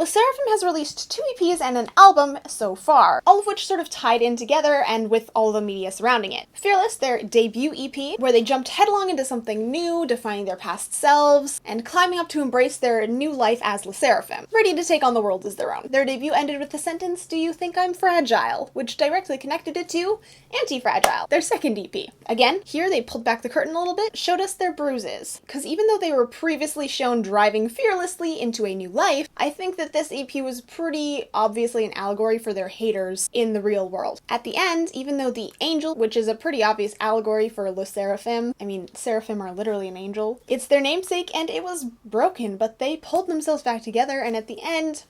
SSERAFIM has released 2 EPs and an album so far, all of which sort of tied in together and with all the media surrounding it. Fearless, their debut EP, where they jumped headlong into something new, defining their past selves, and climbing up to embrace their new life as SSERAFIM, ready to take on the world as their own. Their debut ended with the sentence, "Do you think I'm fragile?" which directly connected it to Anti-Fragile, their second EP. Again, here they pulled back the curtain a little bit, showed us their bruises, because even though they were previously shown driving fearlessly into a new life, I think that this EP was pretty obviously an allegory for their haters in the real world. At the end, even though the angel, which is a pretty obvious allegory for SSERAFIM, I mean, seraphim are literally an angel, it's their namesake and it was broken, but they pulled themselves back together, and at the end,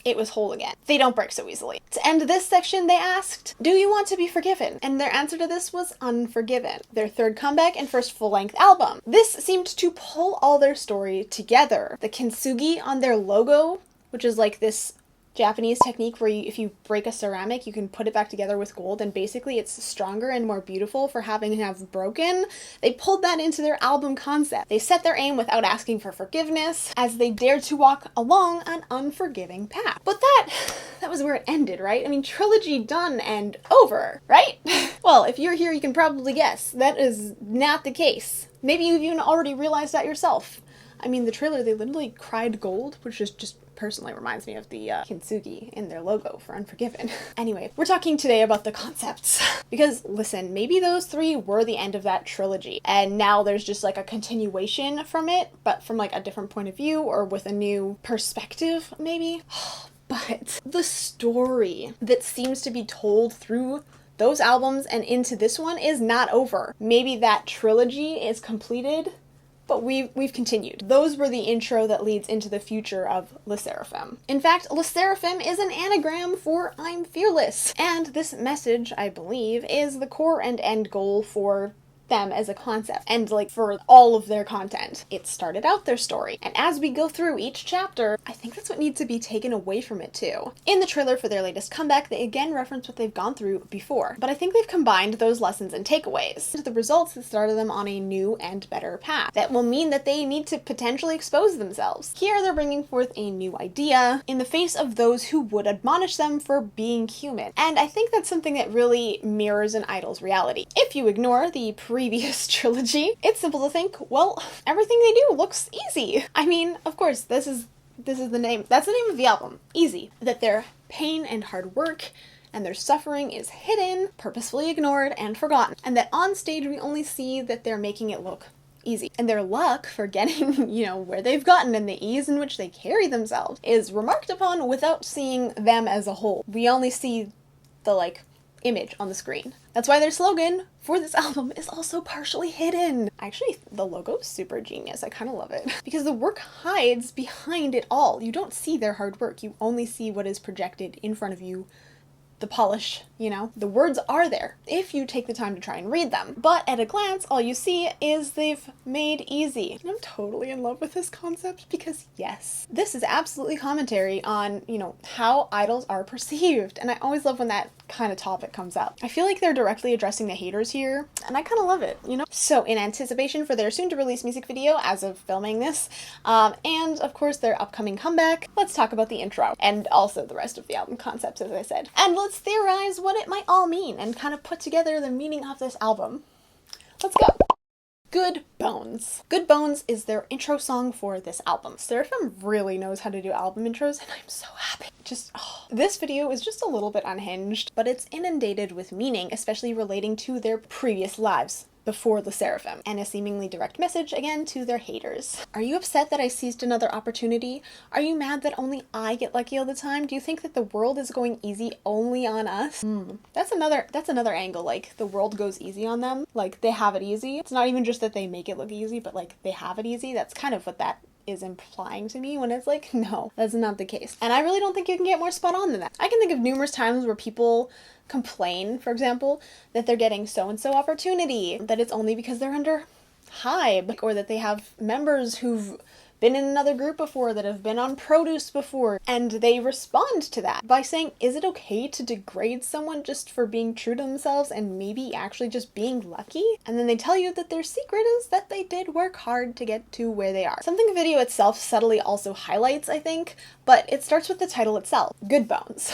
it was whole again. They don't break so easily. To end this section, they asked, "Do you want to be forgiven?" And their answer to this was Unforgiven, their third comeback and first full-length album. This seemed to pull all their story together. The kintsugi on their logo, which is like this Japanese technique where if you break a ceramic, you can put it back together with gold, and basically it's stronger and more beautiful for having to have broken. They pulled that into their album concept. They set their aim without asking for forgiveness, as they dared to walk along an unforgiving path. But that was where it ended, right? I mean, trilogy done and over, right? Well, if you're here, you can probably guess. That is not the case. Maybe you've even already realized that yourself. I mean, the trailer, they literally cried gold, which is just personally reminds me of the kintsugi in their logo for Unforgiven. Anyway, we're talking today about the concepts. Because, listen, maybe those 3 were the end of that trilogy, and now there's just like a continuation from it, but from like a different point of view, or with a new perspective, maybe? But the story that seems to be told through those albums and into this one is not over. Maybe that trilogy is completed, but we've continued. Those were the intro that leads into the future of SSERAFIM. In fact, SSERAFIM is an anagram for I'm fearless, and this message, I believe, is the core and end goal for them as a concept, and like for all of their content. It started out their story, and as we go through each chapter, I think that's what needs to be taken away from it too. In the trailer for their latest comeback, they again reference what they've gone through before, but I think they've combined those lessons and takeaways to the results that started them on a new and better path that will mean that they need to potentially expose themselves. Here they're bringing forth a new idea in the face of those who would admonish them for being human, and I think that's something that really mirrors an idol's reality. If you ignore the previous trilogy, it's simple to think, well, everything they do looks easy. I mean, of course, this is the name, that's the name of the album, Easy. That their pain and hard work and their suffering is hidden, purposefully ignored, and forgotten. And that on stage we only see that they're making it look easy. And their luck for getting, where they've gotten and the ease in which they carry themselves is remarked upon without seeing them as a whole. We only see the, image on the screen. That's why their slogan for this album is also partially hidden. Actually, the logo's super genius. I kind of love it. Because the work hides behind it all. You don't see their hard work. You only see what is projected in front of you. The polish, the words are there if you take the time to try and read them. But at a glance, all you see is they've made easy. And I'm totally in love with this concept because yes, this is absolutely commentary on, how idols are perceived. And I always love when that kind of topic comes up. I feel like they're directly addressing the haters here, and I kind of love it, So in anticipation for their soon to release music video as of filming this, and of course their upcoming comeback, let's talk about the intro and also the rest of the album concepts, as I said. And let's theorize what it might all mean and kind of put together the meaning of this album. Let's go. Good Bones. Good Bones is their intro song for this album. SSERAFIM really knows how to do album intros, and I'm so happy. This video is just a little bit unhinged, but it's inundated with meaning, especially relating to their previous lives before SSERAFIM, and a seemingly direct message again to their haters. Are you upset that I seized another opportunity? Are you mad that only I get lucky all the time? Do you think that the world is going easy only on us? That's another angle, like the world goes easy on them, like they have it easy. It's not even just that they make it look easy, but like they have it easy. That's kind of what that is implying to me when it's like, no, that's not the case. And I really don't think you can get more spot on than that. I can think of numerous times where people complain, for example, that they're getting so-and-so opportunity, that it's only because they're under hype, or that they have members who've been in another group before, that have been on produce before, and they respond to that by saying, is it okay to degrade someone just for being true to themselves and maybe actually just being lucky? And then they tell you that their secret is that they did work hard to get to where they are. Something the video itself subtly also highlights, I think, but it starts with the title itself, good bones.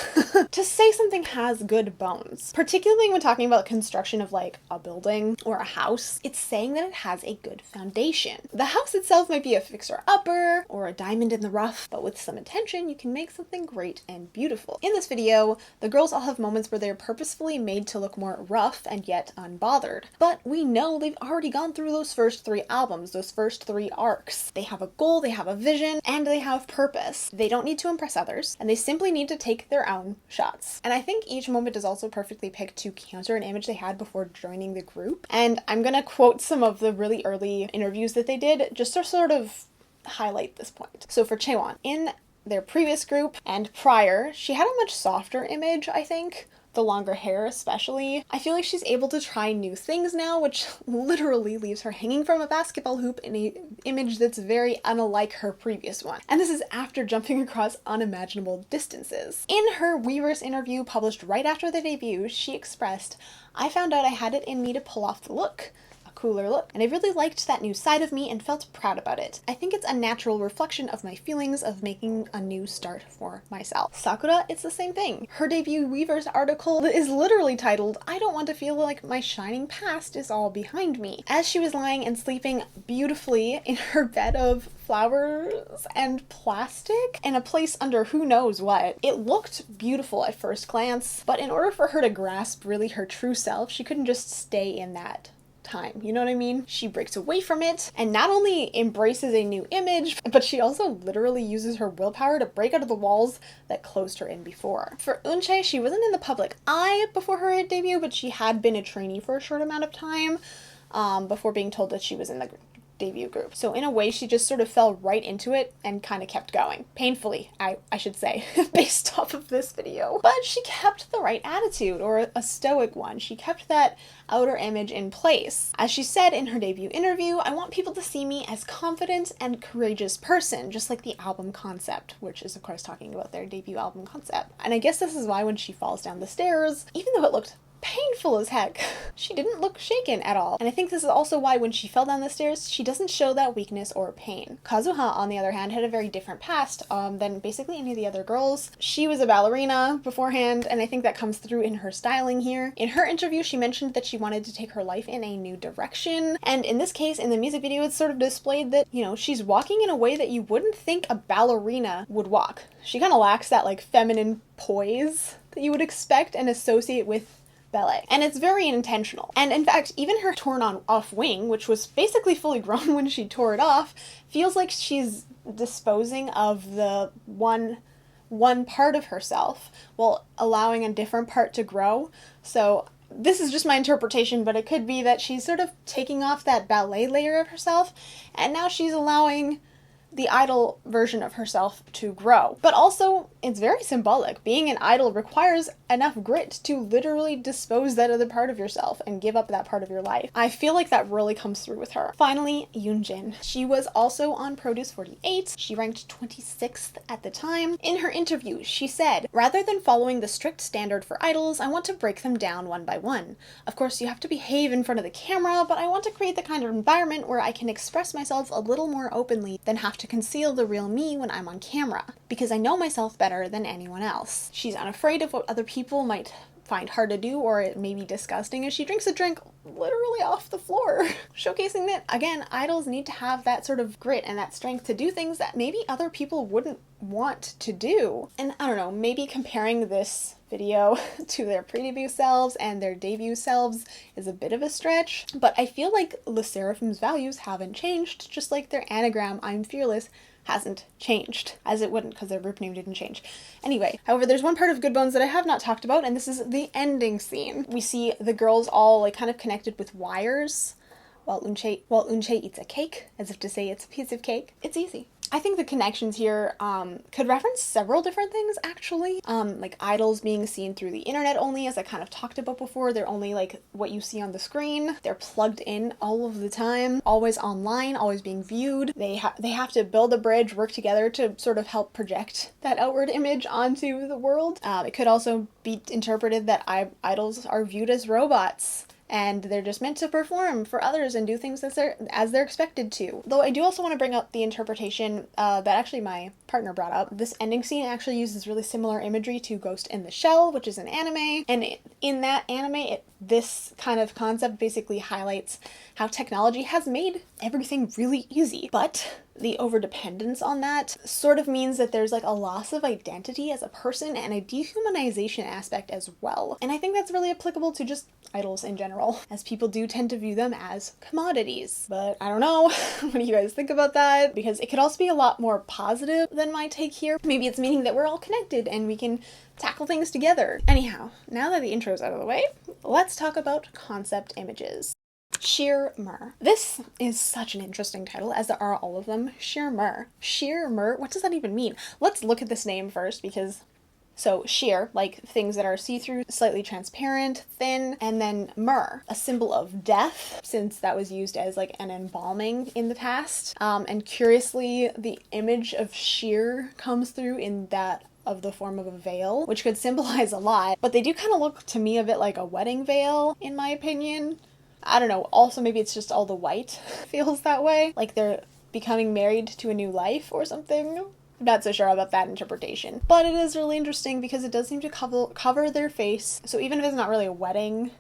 To say something has good bones, particularly when talking about construction of like a building or a house, it's saying that it has a good foundation. The house itself might be a fixer-upper or a diamond in the rough, but with some attention, you can make something great and beautiful. In this video, the girls all have moments where they're purposefully made to look more rough and yet unbothered. But we know they've already gone through those first 3 albums, those first 3 arcs. They have a goal, they have a vision, and they have purpose. They don't need to impress others, and they simply need to take their own shots. And I think each moment is also perfectly picked to counter an image they had before joining the group. And I'm gonna quote some of the really early interviews that they did just to sort of highlight this point. So for Chaewon, in their previous group and prior, she had a much softer image, I think. The longer hair especially. I feel like she's able to try new things now, which literally leaves her hanging from a basketball hoop in an image that's very unlike her previous one. And this is after jumping across unimaginable distances. In her Weverse interview published right after the debut, she expressed, "I found out I had it in me to pull off the look. Cooler look, and I really liked that new side of me and felt proud about it. I think it's a natural reflection of my feelings of making a new start for myself." Sakura, it's the same thing. Her debut Weverse article is literally titled, "I don't want to feel like my shining past is all behind me." As she was lying and sleeping beautifully in her bed of flowers and plastic in a place under who knows what, it looked beautiful at first glance, but in order for her to grasp really her true self, she couldn't just stay in that time. You know what I mean? She breaks away from it and not only embraces a new image, but she also literally uses her willpower to break out of the walls that closed her in before. For Eunchae, she wasn't in the public eye before her debut, but she had been a trainee for a short amount of time before being told that she was in the debut group. So in a way, she just sort of fell right into it and kind of kept going. Painfully, I should say, based off of this video. But she kept the right attitude, or a stoic one. She kept that outer image in place. As she said in her debut interview, "I want people to see me as confident and courageous person," just like the album concept, which is of course talking about their debut album concept. And I guess this is why when she falls down the stairs, even though it looked painful as heck, she didn't look shaken at all. And I think this is also why when she fell down the stairs, she doesn't show that weakness or pain. Kazuha, on the other hand, had a very different past than basically any of the other girls. She was a ballerina beforehand, and I think that comes through in her styling here. In her interview, she mentioned that she wanted to take her life in a new direction, and in this case, in the music video, it's sort of displayed that, you know, she's walking in a way that you wouldn't think a ballerina would walk. She kind of lacks that, like, feminine poise that you would expect and associate with ballet. And it's very intentional. And in fact, even her torn on off wing, which was basically fully grown when she tore it off, feels like she's disposing of the one part of herself while allowing a different part to grow. So this is just my interpretation, but it could be that she's sort of taking off that ballet layer of herself, and now she's allowing the idol version of herself to grow. But also, it's very symbolic. Being an idol requires enough grit to literally dispose that other part of yourself and give up that part of your life. I feel like that really comes through with her. Finally, Yoonjin. She was also on Produce 48. She ranked 26th at the time. In her interview, she said, "Rather than following the strict standard for idols, I want to break them down one by one. Of course, you have to behave in front of the camera, but I want to create the kind of environment where I can express myself a little more openly than have to conceal the real me when I'm on camera, because I know myself better than anyone else." She's unafraid of what other people might find hard to do, or it may be disgusting, as she drinks a drink literally off the floor, showcasing that, again, idols need to have that sort of grit and that strength to do things that maybe other people wouldn't want to do. And I don't know, maybe comparing this video to their pre-debut selves and their debut selves is a bit of a stretch, but I feel like SSERAFIM's values haven't changed, just like their anagram, "I'm fearless," hasn't changed, as it wouldn't because their group name didn't change. Anyway, however, there's one part of Good Bones that I have not talked about, and this is the ending scene. We see the girls all like kind of connected with wires while Eunchae eats a cake, as if to say it's a piece of cake. It's easy. I think the connections here could reference several different things, actually. Like idols being seen through the internet only, as I kind of talked about before. They're only like what you see on the screen. They're plugged in all of the time, always online, always being viewed. They have to build a bridge, work together to sort of help project that outward image onto the world. It could also be interpreted that idols are viewed as robots, and they're just meant to perform for others and do things as they're expected to. Though I do also want to bring up the interpretation that actually my partner brought up. This ending scene actually uses really similar imagery to Ghost in the Shell, which is an anime, and in that anime, this kind of concept basically highlights how technology has made everything really easy, but the overdependence on that sort of means that there's like a loss of identity as a person and a dehumanization aspect as well. And I think that's really applicable to just idols in general, as people do tend to view them as commodities. But I don't know, what do you guys think about that? Because it could also be a lot more positive than my take here. Maybe it's meaning that we're all connected and we can tackle things together. Anyhow, now that the intro's out of the way, let's talk about concept images. Sheer MYRRH. This is such an interesting title, as there are all of them. Sheer MYRRH. Sheer MYRRH? What does that even mean? Let's look at this name first, because so sheer, like things that are see-through, slightly transparent, thin, and then MYRRH, a symbol of death, since that was used as like an embalming in the past. And curiously, the image of sheer comes through in that of the form of a veil, which could symbolize a lot, but they do kind of look to me a bit like a wedding veil, in my opinion. I don't know, also maybe it's just all the white feels that way, like they're becoming married to a new life or something. I'm not so sure about that interpretation, but it is really interesting because it does seem to cover their face, so even if it's not really a wedding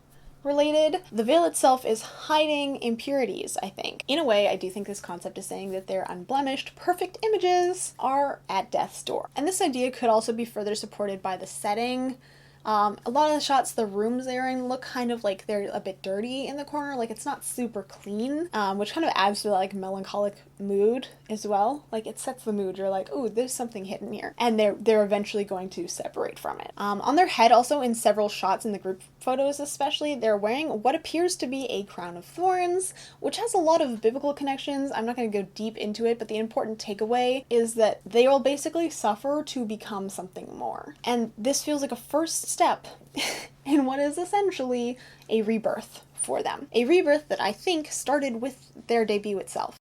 related, the veil itself is hiding impurities, I think. In a way, I do think this concept is saying that their unblemished, perfect images are at death's door. And this idea could also be further supported by the setting. A lot of the shots the rooms they're in look kind of like they're a bit dirty in the corner, like it's not super clean, which kind of adds to the like melancholic mood as well. Like it sets the mood, you're like, oh, there's something hidden here, and they're eventually going to separate from it. On their head also, in several shots in the group photos especially, they're wearing what appears to be a crown of thorns, which has a lot of biblical connections. I'm not going to go deep into it, but the important takeaway is that they will basically suffer to become something more, and this feels like a first step in what is essentially a rebirth for them. A rebirth that I think started with their debut itself.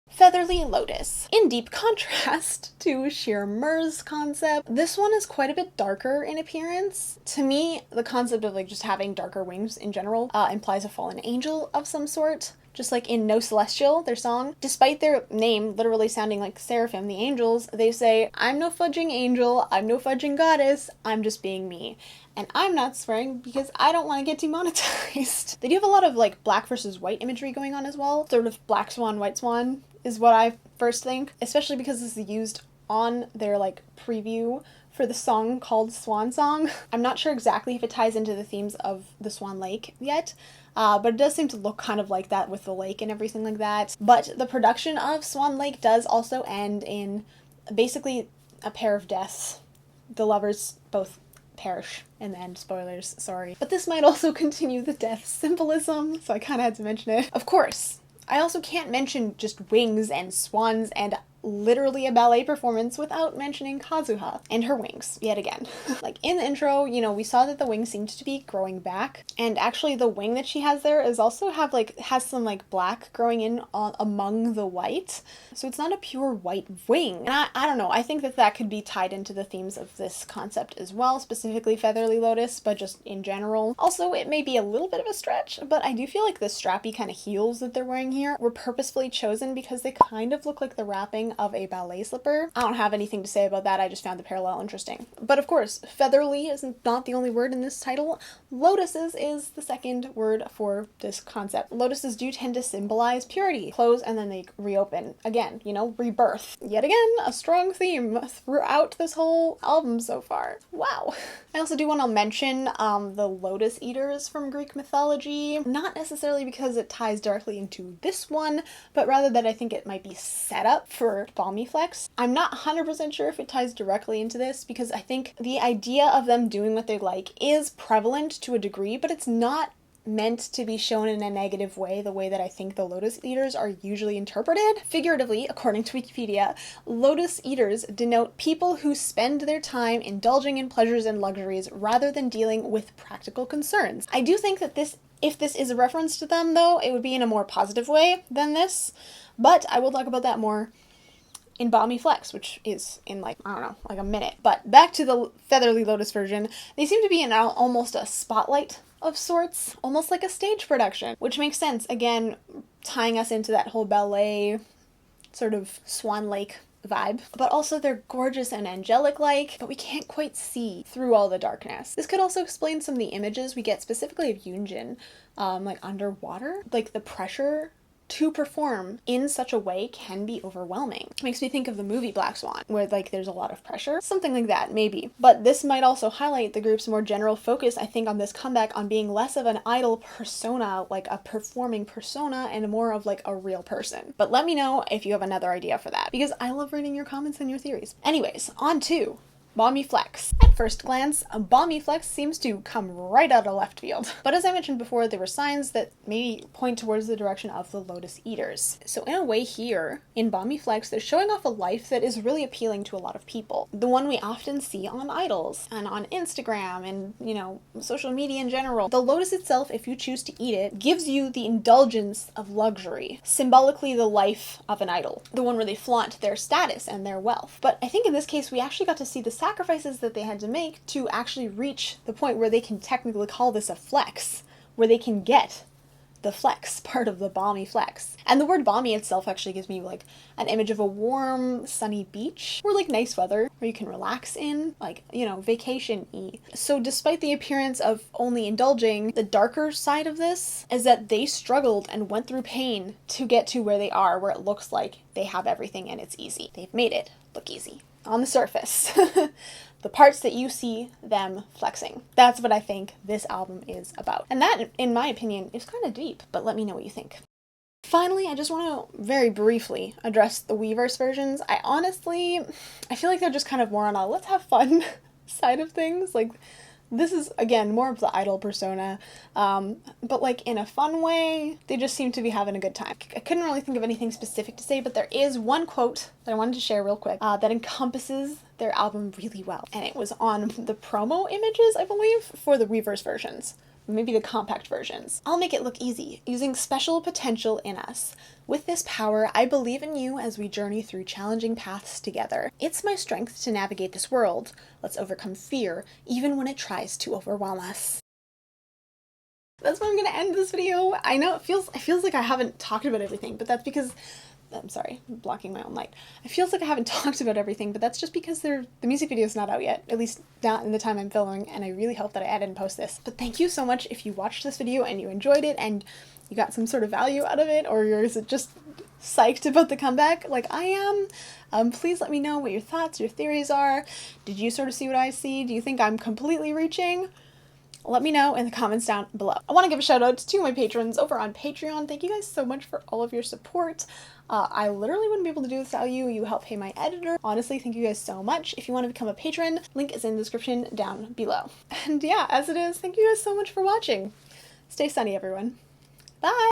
Featherly Lotus. In deep contrast to Sheer MYRRH's concept, this one is quite a bit darker in appearance. To me, the concept of like just having darker wings in general implies a fallen angel of some sort. Just like in No Celestial, their song, despite their name literally sounding like Seraphim, the angels, they say, I'm no fudging angel, I'm no fudging goddess, I'm just being me. And I'm not swearing because I don't want to get demonetized. They do have a lot of like black versus white imagery going on as well. Sort of black swan, white swan is what I first think, especially because this is used on their like preview for the song called Swan Song. I'm not sure exactly if it ties into the themes of the Swan Lake yet, but it does seem to look kind of like that with the lake and everything like that. But the production of Swan Lake does also end in basically a pair of deaths. The lovers both perish in the end. Spoilers, sorry. But this might also continue the death symbolism, so I kind of had to mention it. Of course, I also can't mention just wings and swans and literally a ballet performance without mentioning Kazuha and her wings yet again. Like in the intro, you know, we saw that the wings seemed to be growing back, and actually the wing that she has there is also has some like black growing in among the white, so it's not a pure white wing. And I don't know, I think that could be tied into the themes of this concept as well, specifically Featherly Lotus, but just in general. Also, it may be a little bit of a stretch, but I do feel like the strappy kind of heels that they're wearing here were purposefully chosen because they kind of look like the wrapping of a ballet slipper. I don't have anything to say about that, I just found the parallel interesting. But of course, featherly is not the only word in this title. Lotuses is the second word for this concept. Lotuses do tend to symbolize purity. Close and then they reopen. Again, you know, rebirth. Yet again, a strong theme throughout this whole album so far. Wow. I also do want to mention the lotus eaters from Greek mythology. Not necessarily because it ties directly into this one, but rather that I think it might be set up for BALMY Flex. I'm not 100% sure if it ties directly into this, because I think the idea of them doing what they like is prevalent to a degree, but it's not meant to be shown in a negative way, the way that I think the lotus eaters are usually interpreted. Figuratively, according to Wikipedia, lotus eaters denote people who spend their time indulging in pleasures and luxuries rather than dealing with practical concerns. I do think that if this is a reference to them, though, it would be in a more positive way than this, but I will talk about that more in BALMY Flex, which is in like, I don't know, like a minute. But back to the Featherly Lotus version, they seem to be in almost a spotlight of sorts, almost like a stage production, which makes sense, again, tying us into that whole ballet sort of Swan Lake vibe. But also they're gorgeous and angelic-like, but we can't quite see through all the darkness. This could also explain some of the images we get specifically of Yoonjin, like underwater. Like the pressure to perform in such a way can be overwhelming. It makes me think of the movie Black Swan, where like there's a lot of pressure. Something like that, maybe. But this might also highlight the group's more general focus, I think, on this comeback on being less of an idol persona, like a performing persona, and more of like a real person. But let me know if you have another idea for that, because I love reading your comments and your theories. Anyways, on to BALMY Flex. At first glance, BALMY Flex seems to come right out of left field. But as I mentioned before, there were signs that maybe point towards the direction of the Lotus Eaters. So in a way here, in BALMY Flex, they're showing off a life that is really appealing to a lot of people. The one we often see on idols, and on Instagram, and, you know, social media in general. The lotus itself, if you choose to eat it, gives you the indulgence of luxury. Symbolically the life of an idol. The one where they flaunt their status and their wealth. But I think in this case, we actually got to see the sacrifices that they had to make to actually reach the point where they can technically call this a flex, where they can get the flex part of the BALMY Flex. And the word balmy itself actually gives me like an image of a warm, sunny beach, or like nice weather where you can relax in, like, you know, vacation-y. So despite the appearance of only indulging, the darker side of this is that they struggled and went through pain to get to where they are, where it looks like they have everything and it's easy. They've made it look easy. On the surface. The parts that you see them flexing. That's what I think this album is about. And that, in my opinion, is kind of deep, but let me know what you think. Finally, I just want to very briefly address the Weverse versions. I feel like they're just kind of more on a let's have fun side of things. Like, this is, again, more of the idol persona, but like in a fun way. They just seem to be having a good time. I couldn't really think of anything specific to say, but there is one quote that I wanted to share real quick that encompasses their album really well. And it was on the promo images, I believe, for the Weverse versions. Maybe the compact versions. I'll make it look easy, using special potential in us. With this power, I believe in you as we journey through challenging paths together. It's my strength to navigate this world. Let's overcome fear, even when it tries to overwhelm us. That's where I'm gonna end this video. I know it feels like I haven't talked about everything, but that's because I'm sorry, I'm blocking my own light. It feels like I haven't talked about everything, but that's just because the music video is not out yet, at least not in the time I'm filming, and I really hope that I edit and post this. But thank you so much if you watched this video and you enjoyed it and you got some sort of value out of it, or you're just psyched about the comeback like I am. Please let me know what your thoughts, your theories are. Did you sort of see what I see? Do you think I'm completely reaching? Let me know in the comments down below. I want to give a shout out to my patrons over on Patreon. Thank you guys so much for all of your support. I literally wouldn't be able to do this without you. You help pay my editor. Honestly, thank you guys so much. If you want to become a patron, link is in the description down below. And yeah, as it is, thank you guys so much for watching. Stay sunny, everyone. Bye!